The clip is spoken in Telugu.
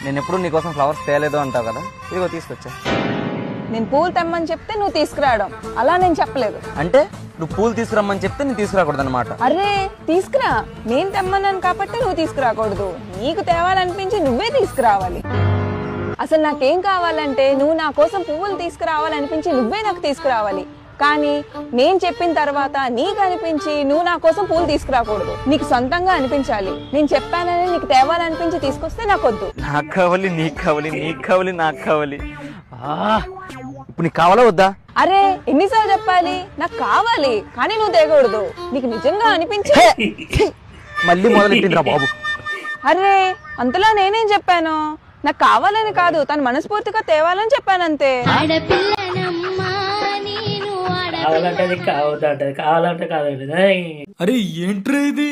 నేను ఎప్పుడు నీకోసం ఫ్లవర్స్ తేలేదు అంటావు కదా, ఇదిగో తీసుకొచ్చా. నేను పూలు తెమ్మని చెప్తే నువ్వు తీసుకురావడం, అలా నేను చెప్పలేదు. అంటే నువ్వు పూలు తీసుకురమ్మని చెప్తే నేను తీసుకురాకూడదు అనమాట. అరే తీసుకురా, నేను తెమ్మన్నాను కాబట్టి నువ్వు తీసుకురాకూడదు. నీకు తేవాలనిపించి నువ్వే తీసుకురావాలి. అసలు నాకేం కావాలంటే నువ్వు నా కోసం పువ్వులు తీసుకురావాలనిపించి నువ్వే నాకు తీసుకురావాలి. కానీ నేను చెప్పిన తర్వాత నీకు అనిపించి నువ్వు నా కోసం పూలు తీసుకురాకూడదు. నీకు సొంతంగా అనిపించాలి. నేను చెప్పానని నీకు తేవాలనిపించి తీసుకొస్తే నాకొద్దు. నాకు కావాలి, నీకు కావాలి, నీకు కావాలి, నాకు కావాలి. ఇప్పుడు నీకు కావాలా వద్దా? అరే ఎన్నిసార్లు చెప్పాలి? నాకు కావాలి కానీ నువ్వు తేకూడదు. నీకు నిజంగా అనిపించి మళ్ళీ మొదలెట్టిందిరా బాబు. అరే అంతలా నేనేం చెప్పాను? నాకు కావాలని కాదు, తను మనస్ఫూర్తిగా తేవాలని చెప్పానంతే. కావాలంటే కావద్దంటది, కావాలంటే కాదండి. అరే ఏంట్రా ఇది?